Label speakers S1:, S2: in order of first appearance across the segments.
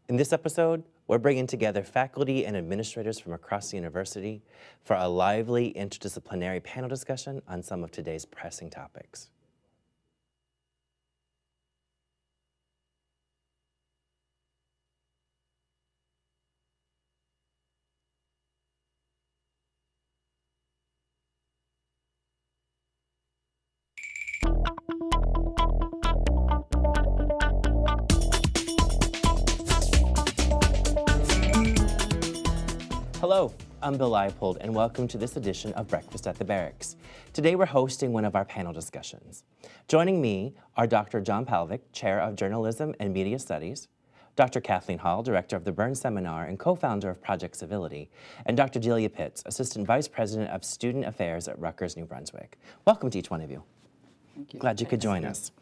S1: In this episode, we're bringing together faculty and administrators from across the university for a lively interdisciplinary panel discussion on some of today's pressing topics. Hello, I'm Bill Leipold, and welcome to this edition of Breakfast at the Barracks. Today we're hosting one of our panel discussions. Joining me are Dr. John Pavlik, Chair of Journalism and Media Studies, Dr. Kathleen Hall, Director of the Burns Seminar and co-founder of Project Civility, and Dr. Delia Pitts, Assistant Vice President of Student Affairs at Rutgers, New Brunswick. Welcome to each one of you.
S2: Thank you.
S1: Glad you could join us.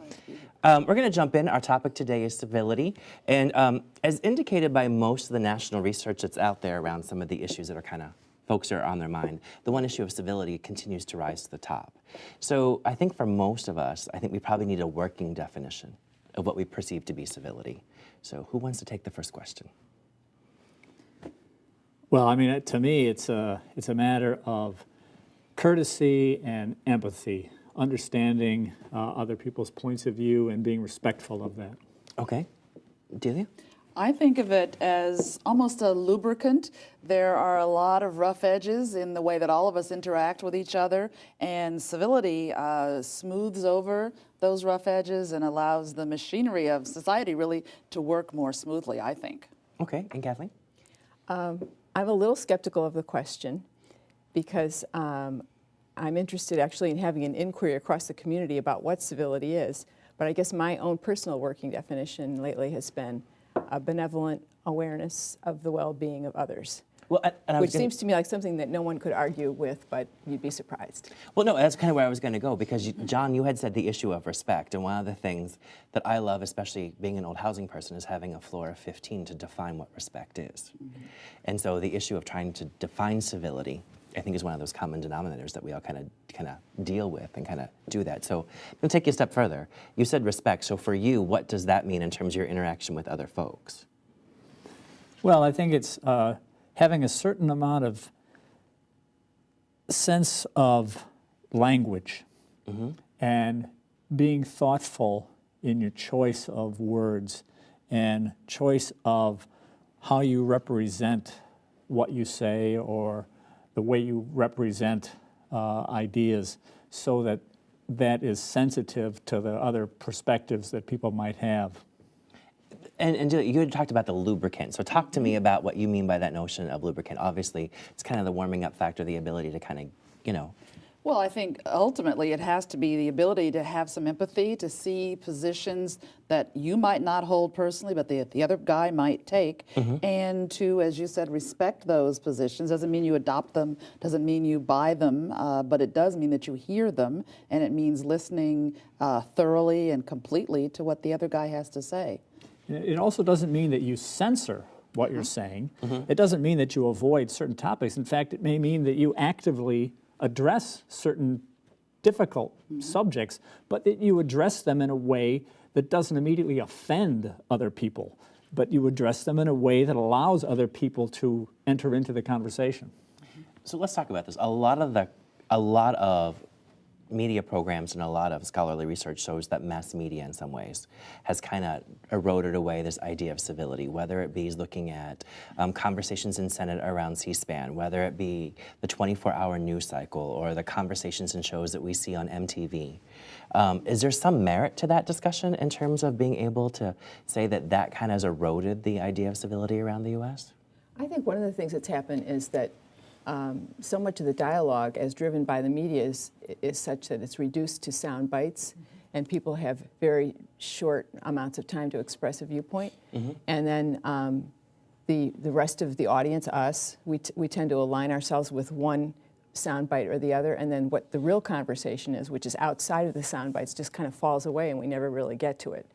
S1: We're going to jump in. Our topic today is civility. And as indicated by most of the national research that's out there around some of the issues that are folks are on their mind, the one issue of civility continues to rise to the top. So I think for most of us, I think we probably need a working definition of what we perceive to be civility. So who wants to take the first question?
S3: Well, I mean, to me, it's a matter of courtesy and empathy, understanding other people's points of view and being respectful of that.
S1: Okay. Delia?
S2: I think of it as almost a lubricant. There are a lot of rough edges in the way that all of us interact with each other, and civility smooths over those rough edges and allows the machinery of society really to work more smoothly, I think.
S1: Okay. And Kathleen?
S4: I'm a little skeptical of the question because I'm interested actually in having an inquiry across the community about what civility is. But I guess my own personal working definition lately has been a benevolent awareness of the well-being of others.
S1: Well,
S4: which seems to me like something that no one could argue with, but you'd be surprised.
S1: Well, no, that's kind of where I was going to go, because John, you had said the issue of respect, and one of the things that I love, especially being an old housing person, is having a floor of 15 to define what respect is. Mm-hmm. And so the issue of trying to define civility, I think, is one of those common denominators that we all kind of deal with and kind of do that. So I'm going to take you a step further. You said respect, so for you, what does that mean in terms of your interaction with other folks?
S3: Well, I think it's having a certain amount of sense of language mm-hmm. and being thoughtful in your choice of words and choice of how you represent what you say or the way you represent ideas, so that that is sensitive to the other perspectives that people might have.
S1: And you had talked about the lubricant, so talk to me about what you mean by that notion of lubricant. Obviously, it's kind of the warming up factor, the ability to kind of,
S2: Well, I think ultimately it has to be the ability to have some empathy, to see positions that you might not hold personally, but the other guy might take, mm-hmm. and to, as you said, respect those positions. Doesn't mean you adopt them, doesn't mean you buy them, but it does mean that you hear them, and it means listening thoroughly and completely to what the other guy has to say.
S3: It also doesn't mean that you censor what you're saying. Mm-hmm. It doesn't mean that you avoid certain topics. In fact, it may mean that you actively address certain difficult mm-hmm. subjects, but that you address them in a way that doesn't immediately offend other people, but you address them in a way that allows other people to enter into the conversation.
S1: Mm-hmm. So let's talk about this. A lot of media programs and a lot of scholarly research shows that mass media in some ways has kind of eroded away this idea of civility, whether it be looking at conversations in Senate around C-SPAN, whether it be the 24-hour news cycle or the conversations and shows that we see on MTV. Is there some merit to that discussion in terms of being able to say that that kind of has eroded the idea of civility around the U.S.?
S4: I think one of the things that's happened is that so much of the dialogue as driven by the media is such that it's reduced to sound bites, mm-hmm. and people have very short amounts of time to express a viewpoint. Mm-hmm. And then the rest of the audience, us, we tend to align ourselves with one sound bite or the other, and then what the real conversation is, which is outside of the sound bites, just kind of falls away and we never really get to it.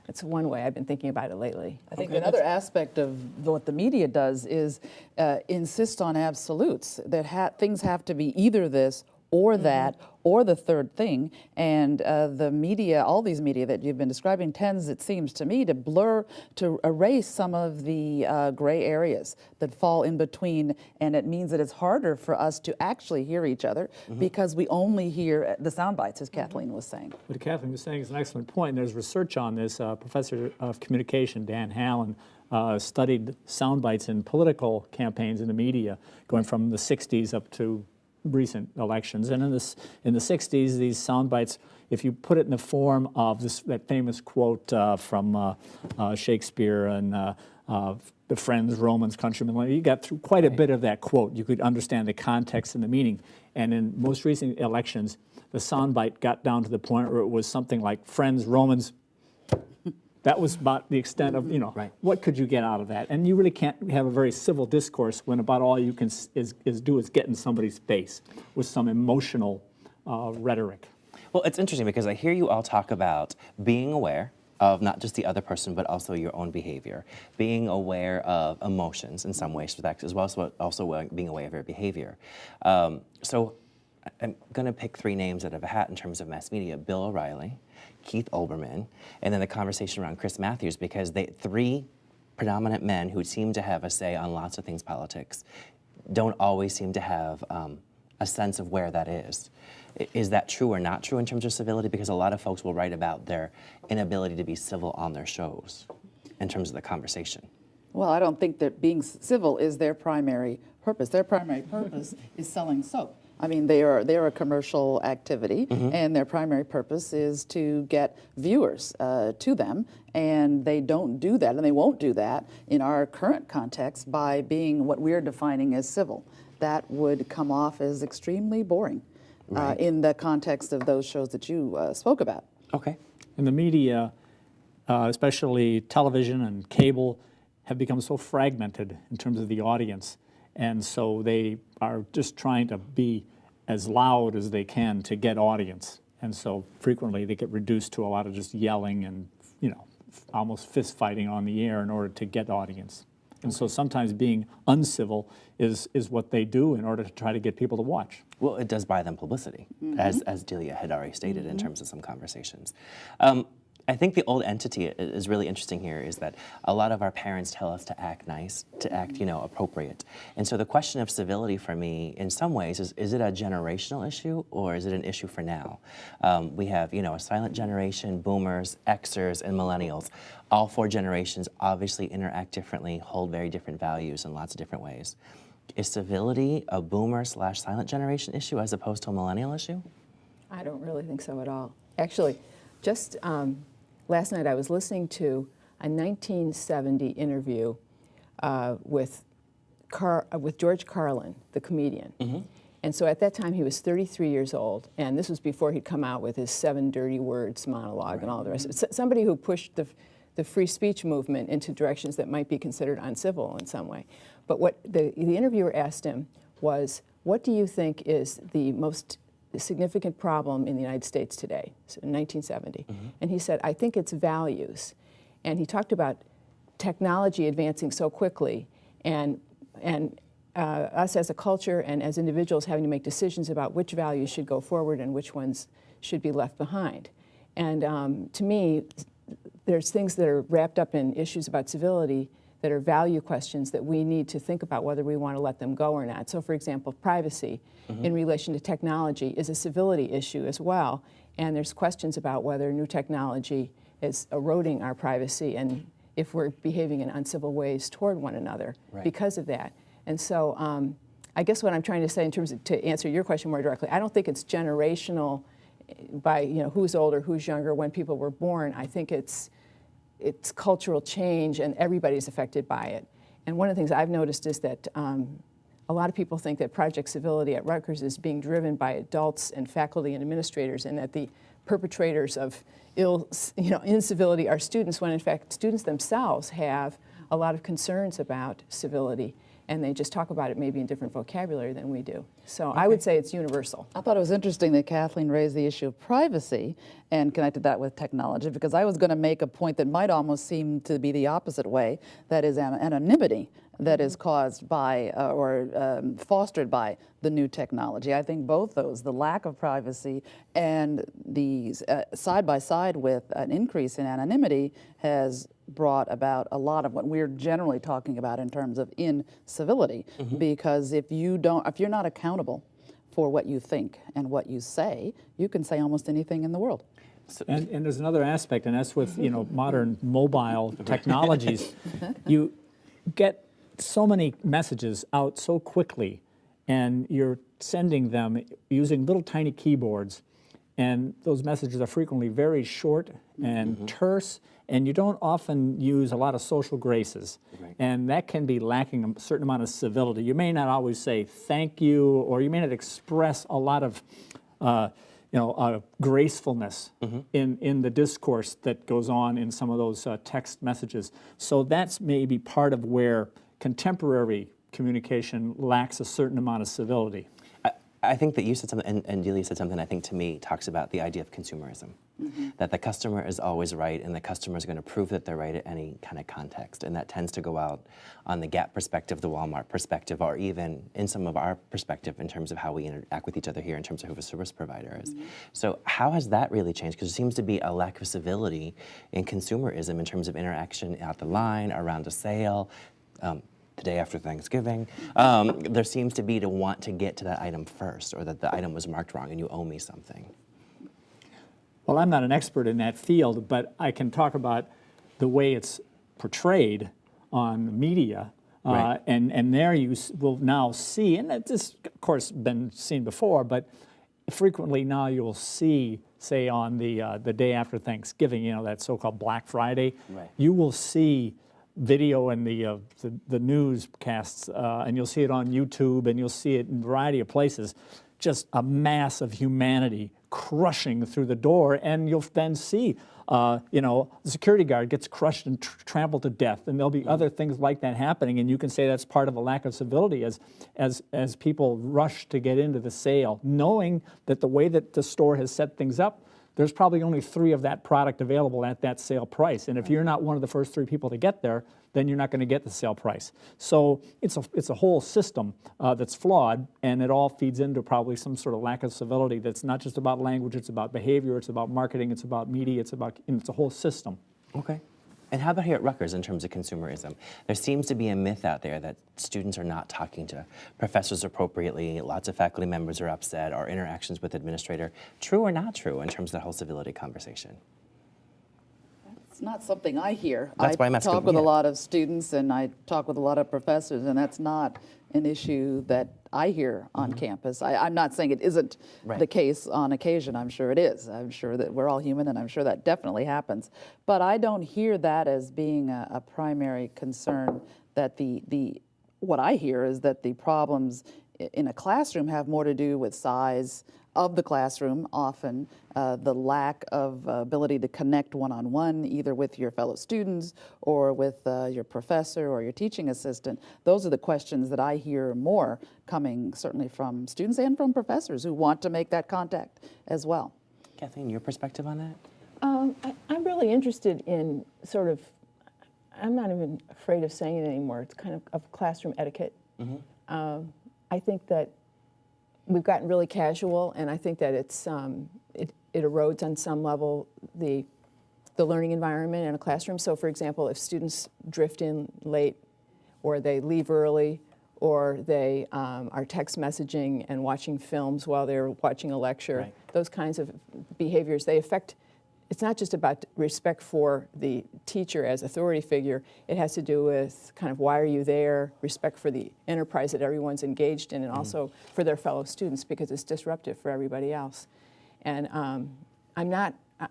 S4: That's one way I've been thinking about it lately.
S2: I think another aspect of what the media does is insist on absolutes, that things have to be either this or that, or the third thing. And the media, all these media that you've been describing, tends, it seems to me, to blur, to erase some of the gray areas that fall in between. And it means that it's harder for us to actually hear each other because we only hear the sound bites, as Kathleen was saying.
S3: What Kathleen was saying is an excellent point. And there's research on this. Professor of communication, Dan Hallen, studied sound bites in political campaigns in the media, going from the 60s up to recent elections. And in the 60s, these sound bites, if you put it in the form of that famous quote from Shakespeare and the friends, Romans, countrymen, you got through quite a bit of that quote. You could understand the context and the meaning. And in most recent elections, the sound bite got down to the point where it was something like friends, Romans. That was about the extent of, what could you get out of that? And you really can't have a very civil discourse when about all you can do is get in somebody's face with some emotional rhetoric.
S1: Well, it's interesting because I hear you all talk about being aware of not just the other person, but also your own behavior, being aware of emotions in some ways, as well as also being aware of your behavior. So I'm going to pick three names out of a hat in terms of mass media: Bill O'Reilly, Keith Olbermann, and then the conversation around Chris Matthews, because three predominant men who seem to have a say on lots of things politics don't always seem to have a sense of where that is. Is that true or not true in terms of civility? Because a lot of folks will write about their inability to be civil on their shows in terms of the conversation.
S2: Well, I don't think that being civil is their primary purpose. Their primary purpose is selling soap. I mean, they're a commercial activity, and their primary purpose is to get viewers to them, and they don't do that, and they won't do that in our current context by being what we're defining as civil. That would come off as extremely boring in the context of those shows that you spoke about.
S1: Okay.
S3: And the media, especially television and cable, have become so fragmented in terms of the audience. And so they are just trying to be as loud as they can to get audience. And so frequently they get reduced to a lot of just yelling and, almost fist fighting on the air in order to get audience. And so sometimes being uncivil is what they do in order to try to get people to watch.
S1: Well, it does buy them publicity, as Delia had already stated in terms of some conversations. I think the old entity is really interesting here is that a lot of our parents tell us to act nice, to act, appropriate. And so the question of civility for me, in some ways, is it a generational issue or is it an issue for now? We have, a silent generation, boomers, Xers, and millennials. All four generations obviously interact differently, hold very different values in lots of different ways. Is civility a boomer/silent generation issue as opposed to a millennial issue?
S4: I don't really think so at all. Actually, just last night I was listening to a 1970 interview with George Carlin, the comedian. And so at that time he was 33 years old, and this was before he'd come out with his 7 Dirty Words monologue and all the rest of it. Somebody who pushed the free speech movement into directions that might be considered uncivil in some way. But what the interviewer asked him was, what do you think is the most significant problem in the United States today, so in 1970? And he said, I think it's values. And he talked about technology advancing so quickly and us as a culture and as individuals having to make decisions about which values should go forward and which ones should be left behind. And to me, there's things that are wrapped up in issues about civility that are value questions that we need to think about whether we want to let them go or not. So for example, privacy in relation to technology is a civility issue as well. And there's questions about whether new technology is eroding our privacy and if we're behaving in uncivil ways toward one another because of that. And so I guess what I'm trying to say in terms of, to answer your question more directly, I don't think it's generational by who's older, who's younger, when people were born. I think it's cultural change and everybody's affected by it. And one of the things I've noticed is that a lot of people think that Project Civility at Rutgers is being driven by adults and faculty and administrators, and that the perpetrators of incivility are students, when in fact students themselves have a lot of concerns about civility, and they just talk about it maybe in different vocabulary than we do. So I would say it's universal.
S2: I thought it was interesting that Kathleen raised the issue of privacy and connected that with technology, because I was going to make a point that might almost seem to be the opposite way, that is anonymity that is caused by or fostered by the new technology. I think both those, the lack of privacy and the side by side with an increase in anonymity, has brought about a lot of what we're generally talking about in terms of incivility. Because if you're not accountable for what you think and what you say, you can say almost anything in the world.
S3: And there's another aspect, and that's with modern mobile technologies. You get so many messages out so quickly, and you're sending them using little tiny keyboards, and those messages are frequently very short and terse, and you don't often use a lot of social graces. And that can be lacking a certain amount of civility. You may not always say thank you, or you may not express a lot of gracefulness in the discourse that goes on in some of those text messages. So that's maybe part of where contemporary communication lacks a certain amount of civility.
S1: I think that you said something, and Delia said something, I think to me talks about the idea of consumerism. That the customer is always right, and the customer is going to prove that they're right at any kind of context. And that tends to go out on the Gap perspective, the Walmart perspective, or even in some of our perspective in terms of how we interact with each other here in terms of who a service provider is. So how has that really changed? Because there seems to be a lack of civility in consumerism in terms of interaction out the line, around a sale, the day after Thanksgiving. There seems to be to want to get to that item first, or that the item was marked wrong and you owe me something.
S3: Well, I'm not an expert in that field, but I can talk about the way it's portrayed on media.
S1: Right.
S3: And there you will now see, and this, of course, been seen before, but frequently now you'll see, say, on the day after Thanksgiving, that so-called Black Friday, you will see video in the newscasts, and you'll see it on YouTube, and you'll see it in a variety of places, just a mass of humanity crushing through the door, and you'll then see, the security guard gets crushed and trampled to death, and there'll be other things like that happening, and you can say that's part of a lack of civility as people rush to get into the sale, knowing that the way that the store has set things up, there's probably only 3 of that product available at that sale price. And if you're not one of the first 3 people to get there, then you're not going to get the sale price. So it's a whole system that's flawed, and it all feeds into probably some sort of lack of civility that's not just about language, it's about behavior, it's about marketing, it's about media, it's a whole system.
S1: Okay. And how about here at Rutgers in terms of consumerism? There seems to be a myth out there that students are not talking to professors appropriately, lots of faculty members are upset, our interactions with administrator. True or not true in terms of the whole civility conversation?
S2: It's not something I hear.
S1: That's why I'm asking.
S2: I talk with a lot of students, and I talk with a lot of professors, and that's not an issue that I hear on campus. I'm not saying it isn't the case on occasion. I'm sure it is. I'm sure that we're all human, and I'm sure that definitely happens. But I don't hear that as being a primary concern. That what I hear is that the problems in a classroom have more to do with size of the classroom, often the lack of ability to connect one-on-one, either with your fellow students or with your professor or your teaching assistant. Those are the questions that I hear more coming certainly from students and from professors who want to make that contact as well.
S1: Kathleen, your perspective on that?
S4: I'm really interested in sort of, I'm not even afraid of saying it anymore, it's kind of classroom etiquette. I think that we've gotten really casual, and I think that it erodes on some level the learning environment in a classroom. So, for example, if students drift in late, or they leave early, or they are text messaging and watching films while they're watching a lecture, those kinds of behaviors, they affect. It's not just about respect for the teacher as authority figure. It has to do with kind of why are you there, respect for the enterprise that everyone's engaged in, and also for their fellow students, because it's disruptive for everybody else. And I'm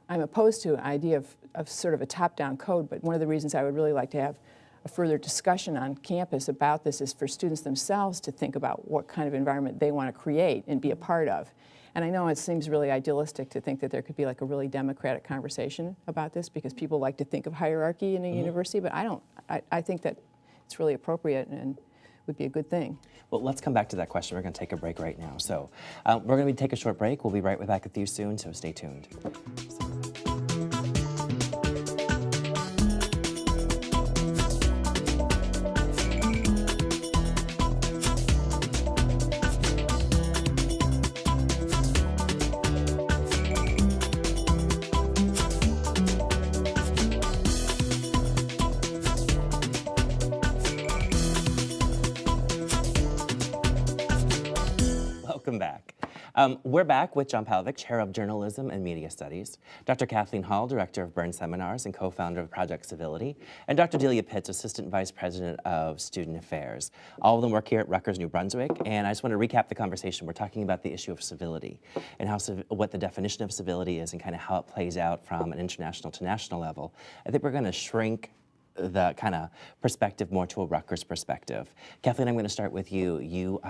S4: opposed to an idea of sort of a top-down code, but one of the reasons I would really like to have a further discussion on campus about this is for students themselves to think about what kind of environment they want to create and be a part of. And I know it seems really idealistic to think that there could be like a really democratic conversation about this, because people like to think of hierarchy in a university, but I don't. I think that it's really appropriate, and would be a good thing.
S1: Well, let's come back to that question. We're going to take a break right now. So we're going to take a short break. We'll be right back with you soon, so stay tuned. Welcome back. We're back with John Pavlik, Chair of Journalism and Media Studies, Dr. Kathleen Hall, Director of Byrne Seminars and co-founder of Project Civility, and Dr. Delia Pitts, Assistant Vice President of Student Affairs. All of them work here at Rutgers, New Brunswick, and I just want to recap the conversation. We're talking about the issue of civility and how what the definition of civility is and kind of how it plays out from an international to national level. I think we're going to shrink the kind of perspective more to a Rutgers perspective. Kathleen, I'm going to start with you. You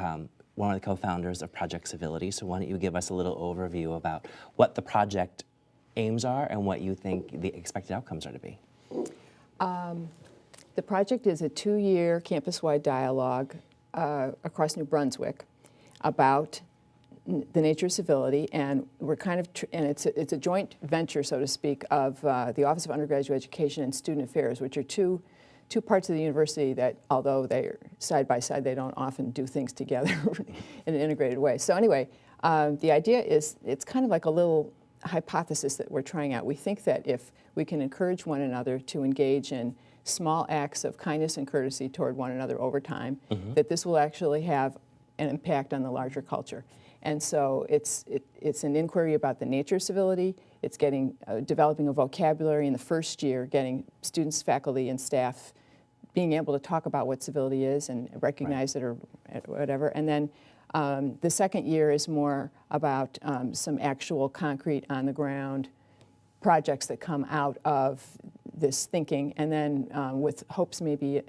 S1: one of the co-founders of Project Civility, so why don't you give us a little overview about what the project aims are and what you think the expected outcomes are to be.
S4: The project is a 2-year campus-wide dialogue across New Brunswick about the nature of civility, and we're kind of, and it's a joint venture, so to speak, of the Office of Undergraduate Education and Student Affairs, which are two parts of the university that, although they're side by side, they don't often do things together in an integrated way. So anyway, the idea is it's kind of like a little hypothesis that we're trying out. We think that if we can encourage one another to engage in small acts of kindness and courtesy toward one another over time, that this will actually have an impact on the larger culture. And so it's an inquiry about the nature of civility. It's getting developing a vocabulary in the first year, getting students, faculty, and staff being able to talk about what civility is and recognize it or whatever. And then the second year is more about some actual concrete on the ground projects that come out of this thinking, and then with hopes maybe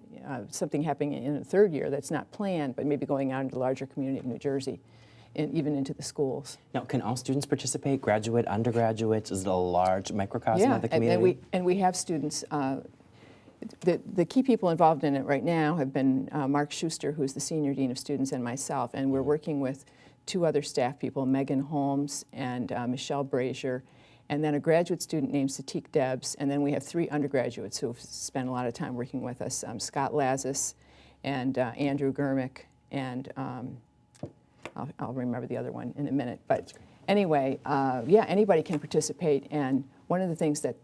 S4: something happening in the third year that's not planned, but maybe going out into the larger community of New Jersey and even into the schools.
S1: Now, can all students participate, graduate, undergraduates? Is it a large microcosm of the community?
S4: And we have students. The key people involved in it right now have been Mark Schuster, who's the Senior Dean of Students, and myself, and we're working with 2 other staff people, Megan Holmes and Michelle Brazier, and then a graduate student named Satik Debs, and then we have 3 undergraduates who have spent a lot of time working with us, Scott Lazis and Andrew Germick, and I'll remember the other one in a minute. But anyway, yeah, anybody can participate, and one of the things that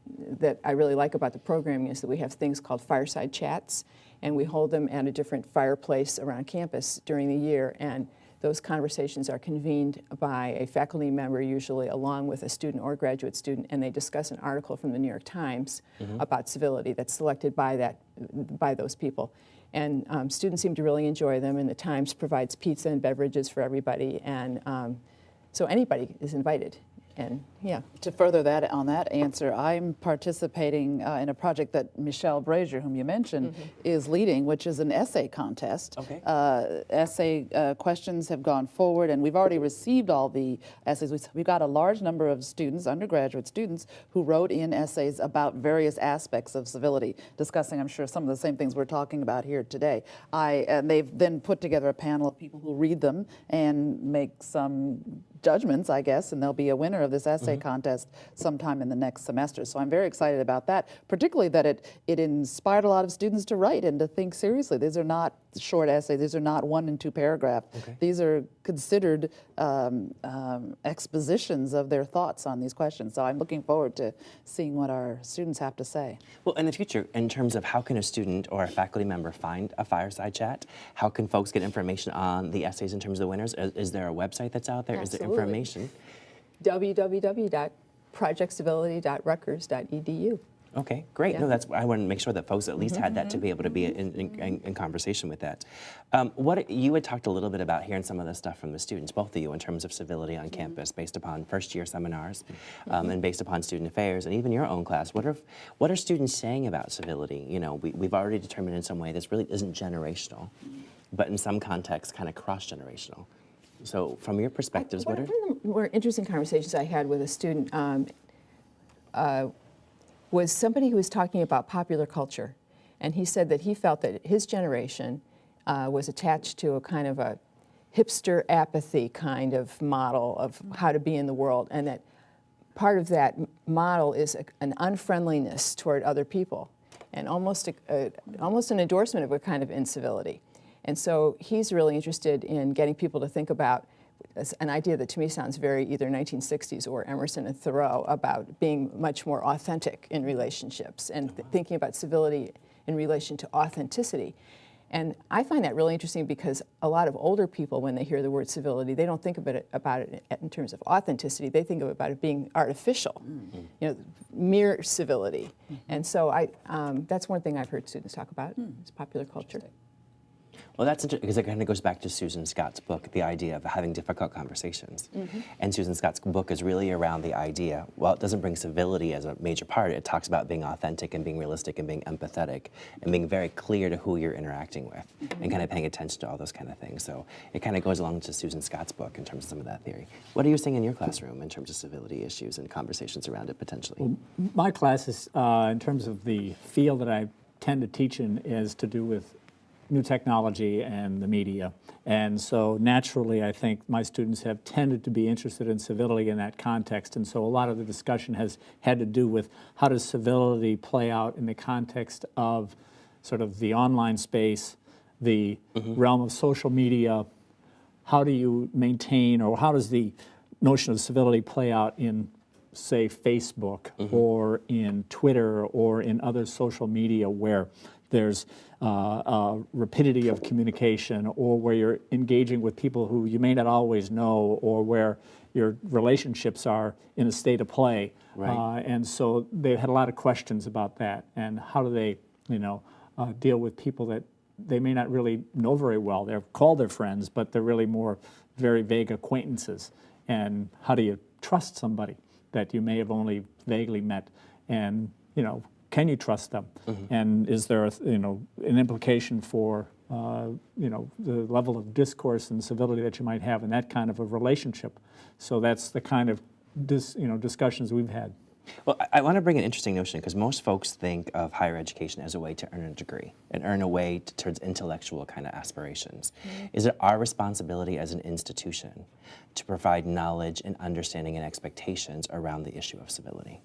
S4: I really like about the programming is that we have things called fireside chats, and we hold them at a different fireplace around campus during the year, and those conversations are convened by a faculty member, usually along with a student or graduate student, and they discuss an article from the New York Times about civility that's selected by those people. And students seem to really enjoy them, and the Times provides pizza and beverages for everybody, and so anybody is invited. And yeah.
S2: To further that on that answer, I'm participating in a project that Michelle Brazier, whom you mentioned, is leading, which is an essay contest.
S1: Okay.
S2: Essay questions have gone forward, and we've already received all the essays. We've got a large number of students, undergraduate students, who wrote in essays about various aspects of civility, discussing, I'm sure, some of the same things we're talking about here today. And they've then put together a panel of people who read them and make some judgments, I guess, and there'll be a winner of this essay contest sometime in the next semester. So I'm very excited about that, particularly that it inspired a lot of students to write and to think seriously. These are not short essays. These are not 1 and 2 paragraph. Okay. These are considered expositions of their thoughts on these questions. So I'm looking forward to seeing what our students have to say.
S1: Well, in the future, in terms of how can a student or a faculty member find a fireside chat? How can folks get information on the essays in terms of the winners? Is there a website that's out there?
S4: Absolutely.
S1: Is there information?
S4: www.projectcivility.rutgers.edu.
S1: Okay, great.
S4: Yeah.
S1: No, I want to make sure that folks at least had that to be able to be in conversation with that. What you had talked a little bit about hearing some of the stuff from the students, both of you, in terms of civility on campus, based upon first-year seminars and based upon student affairs, and even your own class. What are students saying about civility? You know, we've already determined in some way this really isn't generational, but in some contexts, kind of cross-generational. So, from your perspectives,
S4: One of the more interesting conversations I had with a student was somebody who was talking about popular culture, and he said that he felt that his generation was attached to a kind of a hipster apathy kind of model of how to be in the world, and that part of that model is an unfriendliness toward other people, and almost an endorsement of a kind of incivility. And so he's really interested in getting people to think about an idea that to me sounds very either 1960s or Emerson and Thoreau, about being much more authentic in relationships and thinking about civility in relation to authenticity. And I find that really interesting because a lot of older people, when they hear the word civility, they don't think about it in terms of authenticity. They think about it being artificial, mere civility. And so that's one thing I've heard students talk about, is popular culture.
S1: Well, that's interesting because it kind of goes back to Susan Scott's book, the idea of having difficult conversations. And Susan Scott's book is really around the idea, well, it doesn't bring civility as a major part. It talks about being authentic and being realistic and being empathetic and being very clear to who you're interacting with and kind of paying attention to all those kind of things. So it kind of goes along to Susan Scott's book in terms of some of that theory. What are you seeing in your classroom in terms of civility issues and conversations around it potentially?
S3: Well, my classes, in terms of the field that I tend to teach in, is to do with new technology and the media. And so naturally, I think my students have tended to be interested in civility in that context. And so a lot of the discussion has had to do with how does civility play out in the context of sort of the online space, the realm of social media. How do you maintain, or how does the notion of civility play out in, say, Facebook or in Twitter or in other social media where there's rapidity of communication, or where you're engaging with people who you may not always know, or where your relationships are in a state of play.
S1: Right.
S3: And so they've had a lot of questions about that, and how do they, deal with people that they may not really know very well. They're called their friends, but they're really more very vague acquaintances. And how do you trust somebody that you may have only vaguely met? And, can you trust them? And is there, an implication for, the level of discourse and civility that you might have in that kind of a relationship? So that's the kind of, discussions we've had.
S1: Well, I want to bring an interesting notion because most folks think of higher education as a way to earn a degree and earn a way towards intellectual kind of aspirations. Is it our responsibility as an institution to provide knowledge and understanding and expectations around the issue of civility?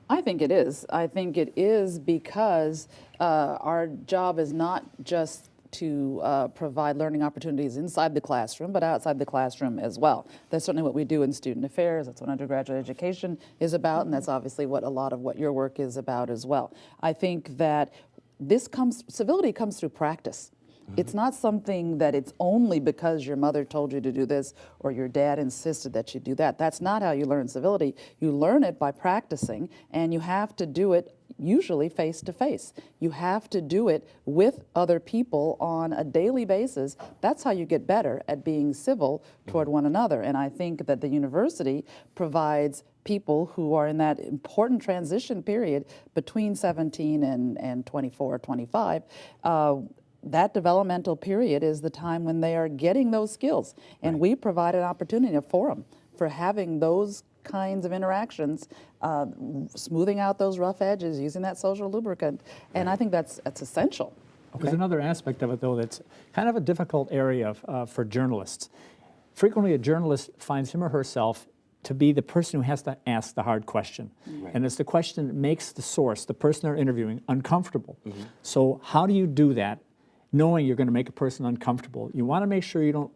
S2: I think it is. I think it is because our job is not just to provide learning opportunities inside the classroom, but outside the classroom as well. That's certainly what we do in student affairs. That's what undergraduate education is about, and that's obviously what a lot of what your work is about as well. I think that civility comes through practice. It's not something that it's only because your mother told you to do this or your dad insisted that you do that. That's not how you learn civility. You learn it by practicing, and you have to do it usually face to face. You have to do it with other people on a daily basis. That's how you get better at being civil toward one another. And I think that the university provides people who are in that important transition period between 17 and 24, 25, that developmental period is the time when they are getting those skills. And we provide an opportunity, a forum for having those kinds of interactions, smoothing out those rough edges, using that social lubricant. And I think that's essential.
S3: There's another aspect of it, though, that's kind of a difficult area for journalists. Frequently, a journalist finds him or herself to be the person who has to ask the hard question. And it's the question that makes the source, the person they're interviewing, uncomfortable. So how do you do that, knowing you're going to make a person uncomfortable? You want to make sure you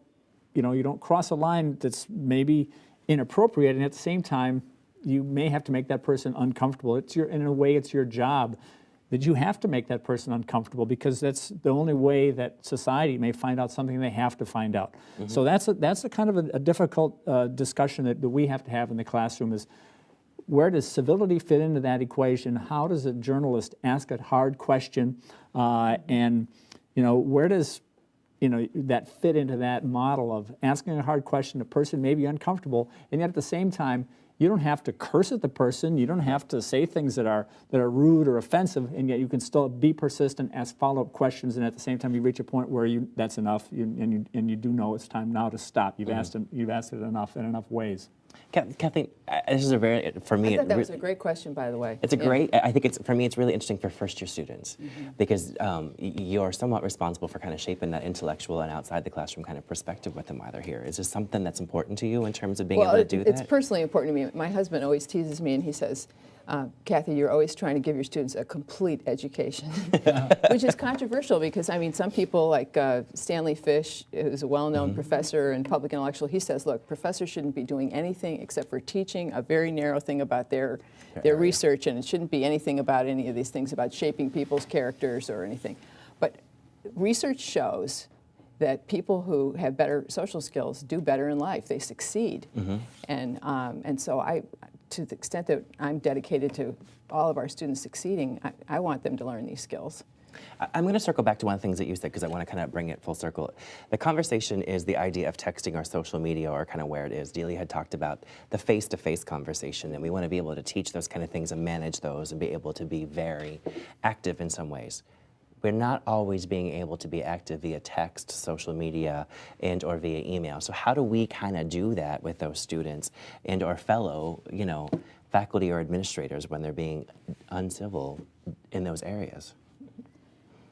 S3: don't cross a line that's maybe inappropriate, and at the same time, you may have to make that person uncomfortable. In a way, it's your job that you have to make that person uncomfortable, because that's the only way that society may find out something they have to find out. So that's a kind of a difficult discussion that we have to have in the classroom, is where does civility fit into that equation? How does a journalist ask a hard question? And where does that fit into that model of asking a hard question? A person may be uncomfortable, and yet at the same time, you don't have to curse at the person. You don't have to say things that are rude or offensive, and yet you can still be persistent, ask follow-up questions, and at the same time, you reach a point where that's enough, and you do know it's time now to stop. You've asked it enough in enough ways.
S1: Kathleen, this is a very, for me,
S4: I thought that was a great question, by the way.
S1: it's a great, I think for me, it's really interesting for first-year students because you're somewhat responsible for kind of shaping that intellectual and outside the classroom kind of perspective with them while they're here. Is this something that's important to you in terms of being able to do that?
S4: It's personally important to me. My husband always teases me and he says, Kathy, you're always trying to give your students a complete education, which is controversial because, I mean, some people like Stanley Fish, who's a well-known professor and public intellectual, he says, look, professors shouldn't be doing anything except for teaching a very narrow thing about their research, and it shouldn't be anything about any of these things about shaping people's characters or anything. But research shows that people who have better social skills do better in life. They succeed. And so to the extent that I'm dedicated to all of our students succeeding, I want them to learn these skills.
S1: I'm going to circle back to one of the things that you said because I want to kind of bring it full circle. The conversation is the idea of texting or social media or kind of where it is. Delia had talked about the face-to-face conversation, and we want to be able to teach those kind of things and manage those and be able to be very active in some ways. We're not always being able to be active via text, social media, and or via email. So how do we kind of do that with those students and or fellow, faculty or administrators when they're being uncivil in those areas?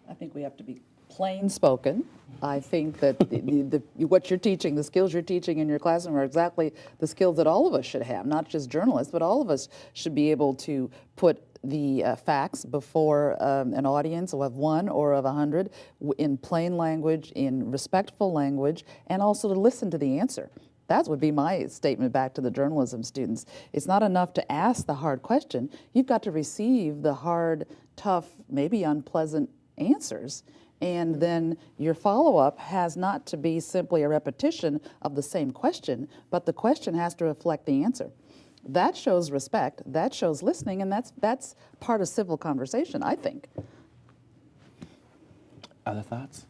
S2: I think we have to be plain spoken. I think that what you're teaching, the skills you're teaching in your classroom are exactly the skills that all of us should have, not just journalists, but all of us should be able to put the facts before an audience of one or of 100 in plain language, in respectful language, and also to listen to the answer. That would be my statement back to the journalism students. It's not enough to ask the hard question. You've got to receive the hard, tough, maybe unpleasant answers. And then your follow-up has not to be simply a repetition of the same question, but the question has to reflect the answer. That shows respect, that shows listening, and that's part of civil conversation, I think.
S1: Other thoughts?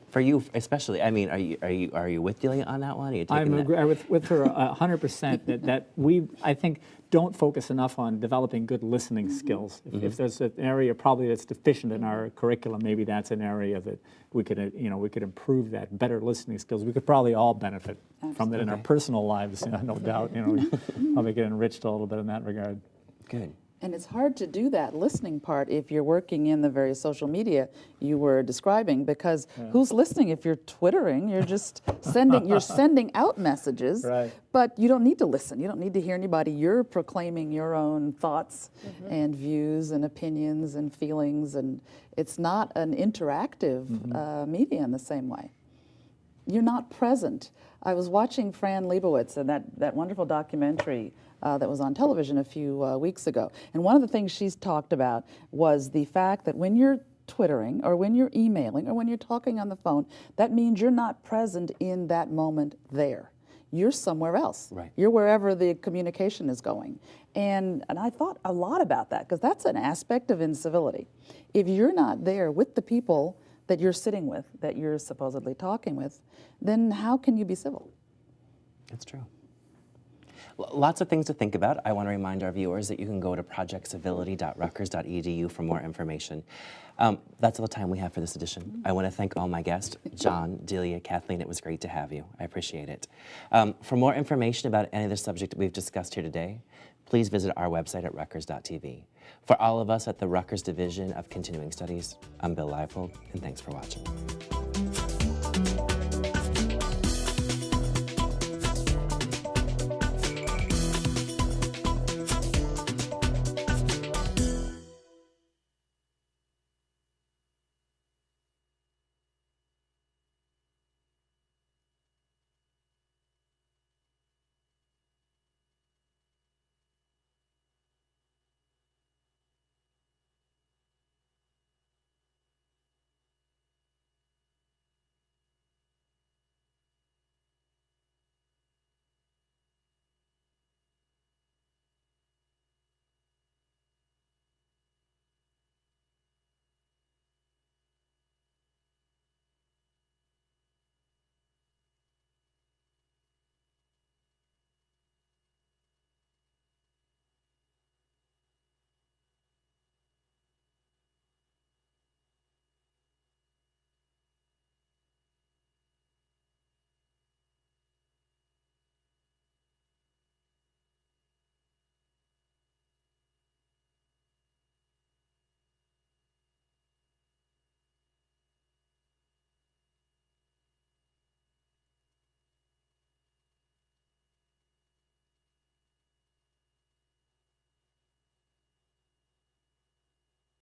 S1: For you especially, I mean, are you with Delia on that one? Are you taking
S3: I'm agree with her 100% that we, I think, don't focus enough on developing good listening skills. If there's an area probably that's deficient in our curriculum, maybe that's an area that we could, we could improve that, better listening skills. We could probably all benefit from it in our personal lives, no doubt. We probably get enriched a little bit in that regard.
S1: Good.
S2: And it's hard to do that listening part if you're working in the very social media you were describing, because who's listening if you're twittering? You're just sending out messages,
S3: right.
S2: But you don't need to listen. You don't need to hear anybody. You're proclaiming your own thoughts and views and opinions and feelings, and it's not an interactive media in the same way. You're not present. I was watching Fran Lebowitz and that wonderful documentary that was on television a few weeks ago. And one of the things she's talked about was the fact that when you're twittering or when you're emailing or when you're talking on the phone, that means you're not present in that moment there. You're somewhere else.
S1: Right.
S2: You're wherever the communication is going. And I thought a lot about that, because that's an aspect of incivility. If you're not there with the people that you're sitting with, that you're supposedly talking with, then how can you be civil?
S1: That's true. Lots of things to think about. I want to remind our viewers that you can go to projectcivility.rutgers.edu for more information. That's all the time we have for this edition. I want to thank all my guests, John, Delia, Kathleen. It was great to have you. I appreciate it. For more information about any of the subject we've discussed here today, please visit our website at rutgers.tv. For all of us at the Rutgers Division of Continuing Studies, I'm Bill Leipold, and thanks for watching.